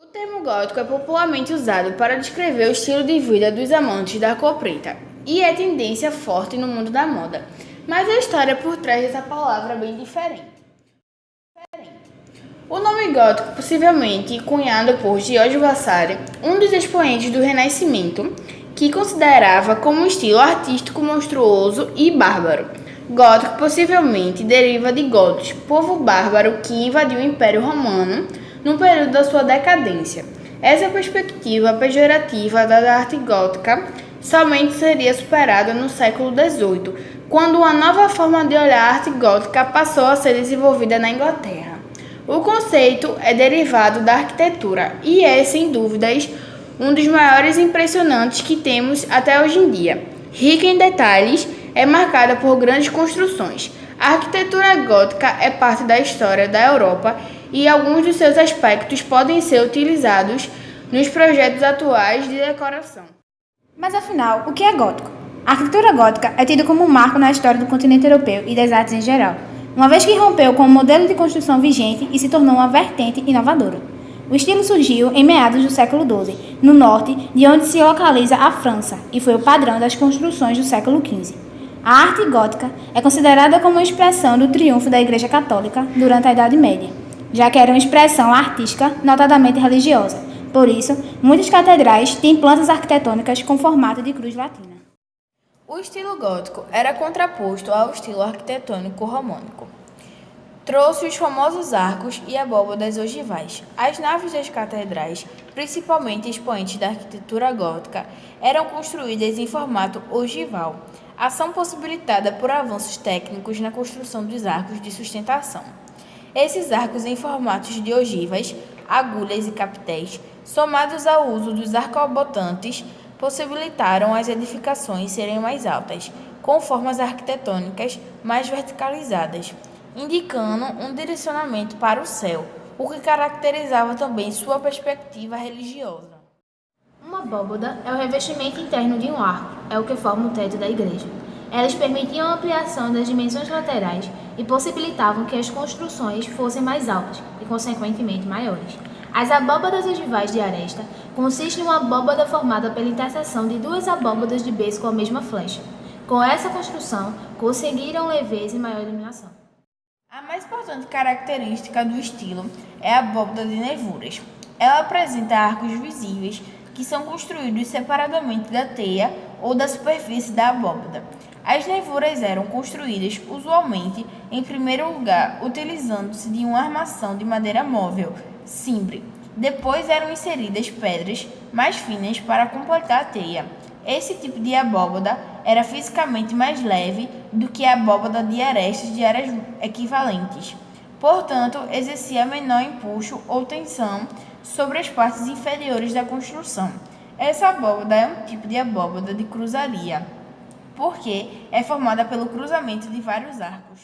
O termo gótico é popularmente usado para descrever o estilo de vida dos amantes da cor preta e é tendência forte no mundo da moda, mas a história por trás dessa palavra é bem diferente. O nome gótico, possivelmente cunhado por Giorgio Vasari, um dos expoentes do Renascimento, que considerava como um estilo artístico monstruoso e bárbaro. Gótico possivelmente deriva de gotos, povo bárbaro que invadiu o Império Romano no período da sua decadência. Essa perspectiva pejorativa da arte gótica somente seria superada no século XVIII, quando uma nova forma de olhar a arte gótica passou a ser desenvolvida na Inglaterra. O conceito é derivado da arquitetura e é, sem dúvidas, um dos maiores impressionantes que temos até hoje em dia. Rica em detalhes, é marcada por grandes construções. A arquitetura gótica é parte da história da Europa e alguns dos seus aspectos podem ser utilizados nos projetos atuais de decoração. Mas afinal, o que é gótico? A arquitetura gótica é tida como um marco na história do continente europeu e das artes em geral, uma vez que rompeu com o modelo de construção vigente e se tornou uma vertente inovadora. O estilo surgiu em meados do século XII, no norte, de onde se localiza a França, e foi o padrão das construções do século XV. A arte gótica é considerada como uma expressão do triunfo da Igreja Católica durante a Idade Média, já que era uma expressão artística, notadamente religiosa. Por isso, muitas catedrais têm plantas arquitetônicas com formato de cruz latina. O estilo gótico era contraposto ao estilo arquitetônico românico. Trouxe os famosos arcos e abóbadas ogivais. As naves das catedrais, principalmente expoentes da arquitetura gótica, eram construídas em formato ogival, ação possibilitada por avanços técnicos na construção dos arcos de sustentação. Esses arcos em formatos de ogivas, agulhas e capitéis, somados ao uso dos arcobotantes, possibilitaram as edificações serem mais altas, com formas arquitetônicas mais verticalizadas, indicando um direcionamento para o céu, o que caracterizava também sua perspectiva religiosa. Uma abóbada é o revestimento interno de um arco, é o que forma o teto da igreja. Elas permitiam a ampliação das dimensões laterais e possibilitavam que as construções fossem mais altas e, consequentemente, maiores. As abóbadas ogivais de aresta consistem em uma abóbada formada pela interseção de duas abóbadas de berço com a mesma flecha. Com essa construção, conseguiram leveza e maior iluminação. A mais importante característica do estilo é a abóbada de nervuras. Ela apresenta arcos visíveis que são construídos separadamente da teia ou da superfície da abóbada. As nervuras eram construídas usualmente, em primeiro lugar, utilizando-se de uma armação de madeira móvel, cimbre. Depois eram inseridas pedras mais finas para completar a teia. Esse tipo de abóbada era fisicamente mais leve do que a abóbada de arestas de áreas equivalentes. Portanto, exercia menor empuxo ou tensão sobre as partes inferiores da construção. Essa abóbada é um tipo de abóbada de cruzaria, porque é formada pelo cruzamento de vários arcos.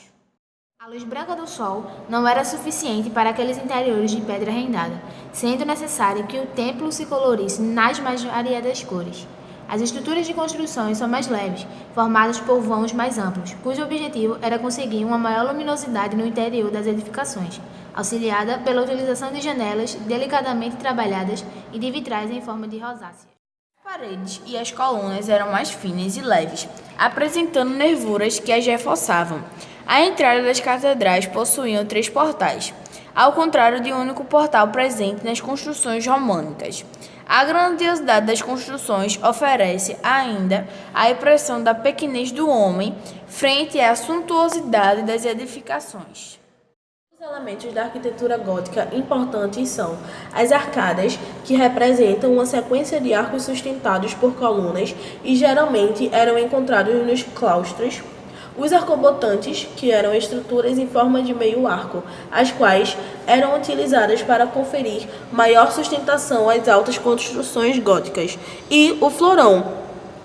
A luz branca do sol não era suficiente para aqueles interiores de pedra rendada, sendo necessário que o templo se colorisse nas mais variadas cores. As estruturas de construções são mais leves, formadas por vãos mais amplos, cujo objetivo era conseguir uma maior luminosidade no interior das edificações, auxiliada pela utilização de janelas delicadamente trabalhadas e de vitrais em forma de rosácea. As paredes e as colunas eram mais finas e leves, apresentando nervuras que as reforçavam. A entrada das catedrais possuíam 3 portais, ao contrário de um único portal presente nas construções românicas. A grandiosidade das construções oferece ainda a impressão da pequenez do homem frente à suntuosidade das edificações. Os elementos da arquitetura gótica importantes são as arcadas, que representam uma sequência de arcos sustentados por colunas e geralmente eram encontrados nos claustros. Os arcobotantes, que eram estruturas em forma de meio arco, as quais eram utilizadas para conferir maior sustentação às altas construções góticas, e o florão,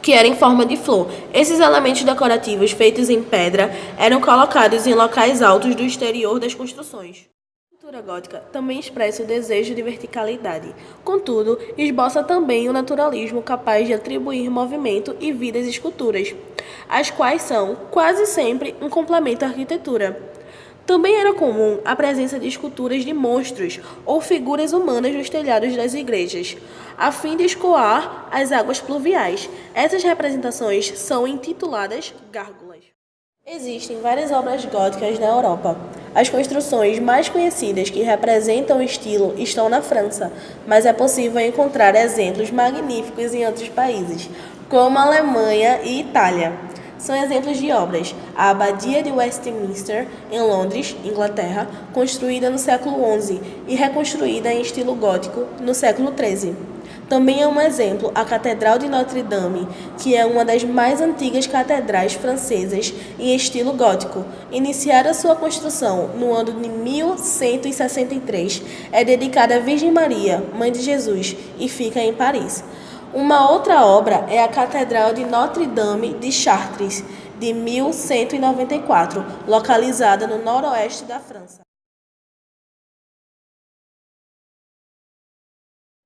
que era em forma de flor. Esses elementos decorativos feitos em pedra eram colocados em locais altos do exterior das construções. A arquitetura gótica também expressa o desejo de verticalidade, contudo, esboça também o naturalismo capaz de atribuir movimento e vida às esculturas, as quais são, quase sempre, um complemento à arquitetura. Também era comum a presença de esculturas de monstros ou figuras humanas nos telhados das igrejas, a fim de escoar as águas pluviais. Essas representações são intituladas gárgulas. Existem várias obras góticas na Europa. As construções mais conhecidas que representam o estilo estão na França, mas é possível encontrar exemplos magníficos em outros países, como a Alemanha e Itália. São exemplos de obras: a Abadia de Westminster, em Londres, Inglaterra, construída no século XI e reconstruída em estilo gótico no século XIII. Também é um exemplo a Catedral de Notre-Dame, que é uma das mais antigas catedrais francesas em estilo gótico. Iniciada sua construção no ano de 1163, é dedicada à Virgem Maria, Mãe de Jesus, e fica em Paris. Uma outra obra é a Catedral de Notre-Dame de Chartres, de 1194, localizada no noroeste da França.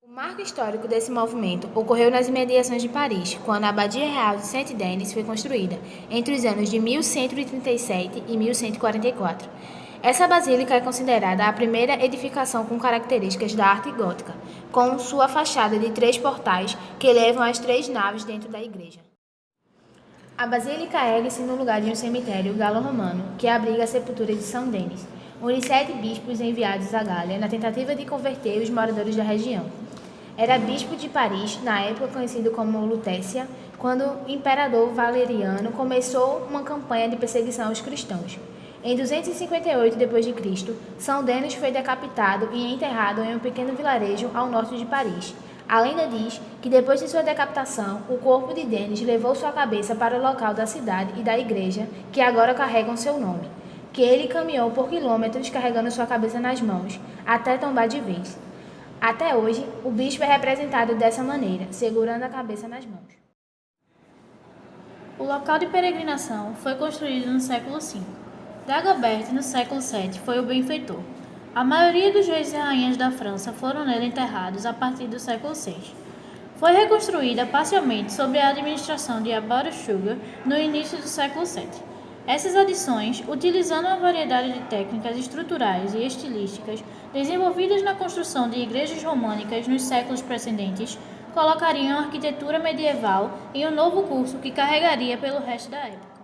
O marco histórico desse movimento ocorreu nas imediações de Paris, quando a Abadia Real de Saint-Denis foi construída, entre os anos de 1137 e 1144. Essa basílica é considerada a primeira edificação com características da arte gótica, com sua fachada de 3 portais que levam às 3 naves dentro da igreja. A basílica ergue-se no lugar de um cemitério galo-romano que abriga a sepultura de São Denis, um dos 7 bispos enviados à Gália na tentativa de converter os moradores da região. Era bispo de Paris, na época conhecido como Lutécia, quando o imperador Valeriano começou uma campanha de perseguição aos cristãos. Em 258 d.C., São Denis foi decapitado e enterrado em um pequeno vilarejo ao norte de Paris. A lenda diz que depois de sua decapitação, o corpo de Denis levou sua cabeça para o local da cidade e da igreja, que agora carregam seu nome, que ele caminhou por quilômetros carregando sua cabeça nas mãos, até tombar de vez. Até hoje, o bispo é representado dessa maneira, segurando a cabeça nas mãos. O local de peregrinação foi construído no século V. Dagobert, no século VII, foi o benfeitor. A maioria dos reis e rainhas da França foram nele enterrados a partir do século VI. Foi reconstruída parcialmente sob a administração de Abbot Suger no início do século VII. Essas adições, utilizando uma variedade de técnicas estruturais e estilísticas desenvolvidas na construção de igrejas românicas nos séculos precedentes, colocariam a arquitetura medieval em um novo curso que carregaria pelo resto da época.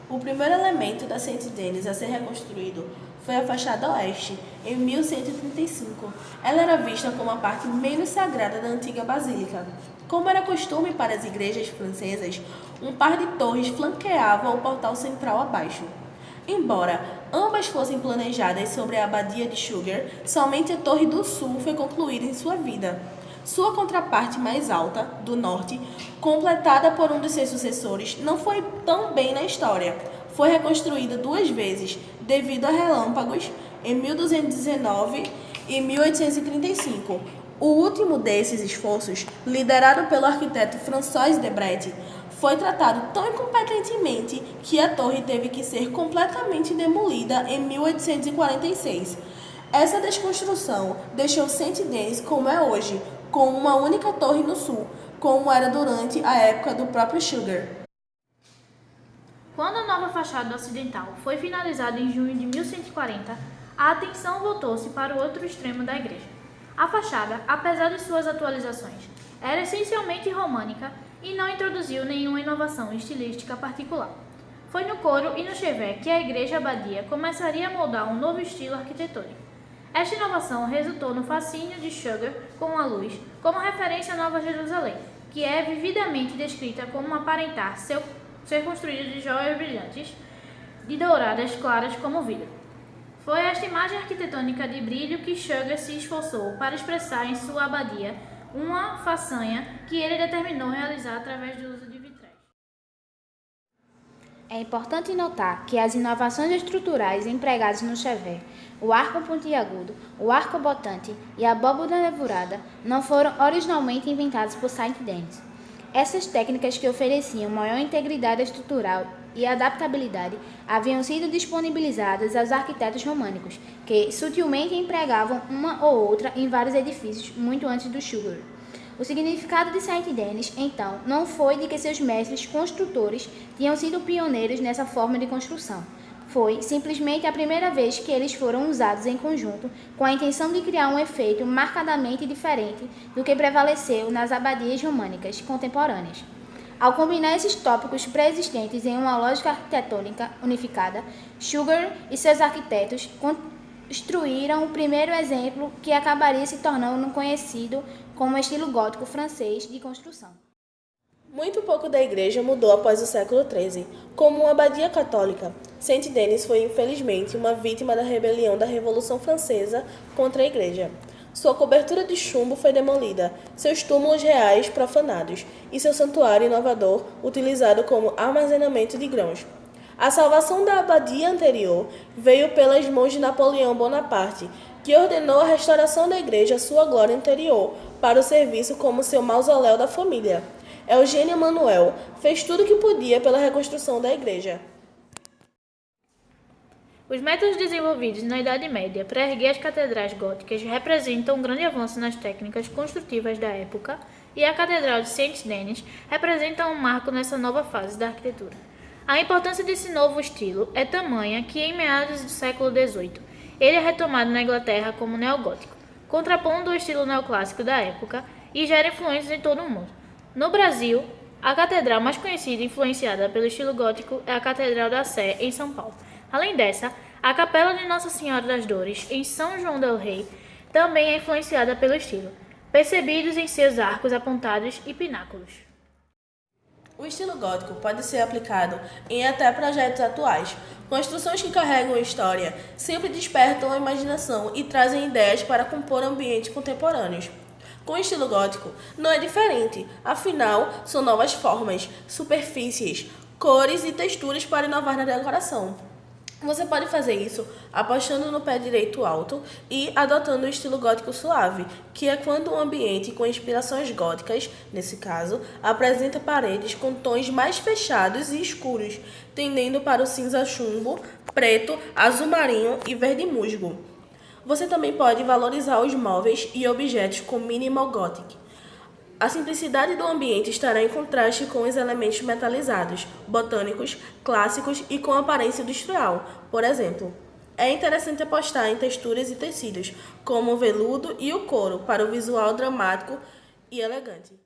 O primeiro elemento da Saint-Denis a ser reconstruído foi a fachada oeste, em 1135. Ela era vista como a parte menos sagrada da antiga basílica. Como era costume para as igrejas francesas, um par de torres flanqueavam o portal central abaixo. Embora ambas fossem planejadas sobre a Abadia de Suger, somente a Torre do Sul foi concluída em sua vida. Sua contraparte mais alta, do norte, completada por um de seus sucessores, não foi tão bem na história. Foi reconstruída 2 vezes, devido a relâmpagos, em 1219 e 1835. O último desses esforços, liderado pelo arquiteto François Debret, foi tratado tão incompetentemente que a torre teve que ser completamente demolida em 1846. Essa desconstrução deixou Saint-Denis como é hoje, com uma única torre no sul, como era durante a época do próprio Suger. Quando a nova fachada ocidental foi finalizada em junho de 1140, a atenção voltou-se para o outro extremo da igreja. A fachada, apesar de suas atualizações, era essencialmente românica e não introduziu nenhuma inovação estilística particular. Foi no coro e no chevet que a igreja abadia começaria a moldar um novo estilo arquitetônico. Esta inovação resultou no fascínio de Suger com a luz, como referência à Nova Jerusalém, que é vividamente descrita como aparentar ser construída de joias brilhantes e douradas claras como vidro. Foi esta imagem arquitetônica de brilho que Suger se esforçou para expressar em sua abadia, uma façanha que ele determinou realizar através do uso de vitrais. É importante notar que as inovações estruturais empregadas no chevet, o arco pontiagudo, o arco botante e a abóbada nervurada não foram originalmente inventadas por Saint-Denis. Essas técnicas que ofereciam maior integridade estrutural e adaptabilidade haviam sido disponibilizadas aos arquitetos românicos, que sutilmente empregavam uma ou outra em vários edifícios muito antes do Suger. O significado de Saint-Denis, então, não foi de que seus mestres construtores tinham sido pioneiros nessa forma de construção, Foi simplesmente a primeira vez que eles foram usados em conjunto, com a intenção de criar um efeito marcadamente diferente do que prevaleceu nas abadias românicas contemporâneas. Ao combinar esses tópicos pré-existentes em uma lógica arquitetônica unificada, Sugar e seus arquitetos construíram o primeiro exemplo que acabaria se tornando conhecido como estilo gótico francês de construção. Muito pouco da igreja mudou após o século XIII. Como uma abadia católica, Saint-Denis foi infelizmente uma vítima da rebelião da Revolução Francesa contra a igreja. Sua cobertura de chumbo foi demolida, seus túmulos reais profanados e seu santuário inovador utilizado como armazenamento de grãos. A salvação da abadia anterior veio pelas mãos de Napoleão Bonaparte, que ordenou a restauração da igreja à sua glória anterior para o serviço como seu mausoléu da família. Eugênio Manuel fez tudo o que podia pela reconstrução da igreja. Os métodos desenvolvidos na Idade Média para erguer as catedrais góticas representam um grande avanço nas técnicas construtivas da época, e a Catedral de Saint-Denis representa um marco nessa nova fase da arquitetura. A importância desse novo estilo é tamanha que, em meados do século XVIII, ele é retomado na Inglaterra como neogótico, contrapondo o estilo neoclássico da época, e gera influências em todo o mundo. No Brasil, a catedral mais conhecida e influenciada pelo estilo gótico é a Catedral da Sé, em São Paulo. Além dessa, a Capela de Nossa Senhora das Dores, em São João del Rei, também é influenciada pelo estilo, percebidos em seus arcos apontados e pináculos. O estilo gótico pode ser aplicado em até projetos atuais. Construções que carregam história sempre despertam a imaginação e trazem ideias para compor ambientes contemporâneos. Com o estilo gótico, não é diferente, afinal, são novas formas, superfícies, cores e texturas para inovar na decoração. Você pode fazer isso apostando no pé direito alto e adotando o estilo gótico suave, que é quando um ambiente com inspirações góticas, nesse caso, apresenta paredes com tons mais fechados e escuros, tendendo para o cinza chumbo, preto, azul marinho e verde musgo. Você também pode valorizar os móveis e objetos com minimal gothic. A simplicidade do ambiente estará em contraste com os elementos metalizados, botânicos, clássicos e com aparência industrial. Por exemplo, é interessante apostar em texturas e tecidos, como o veludo e o couro, para o visual dramático e elegante.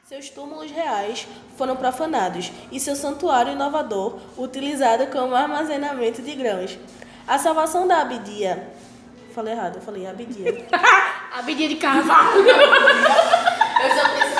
Seus túmulos reais foram profanados e seu santuário inovador utilizado como armazenamento de grãos. A salvação da abadia... Falei errado, eu falei abadia. Abadia de Carvalho. Eu só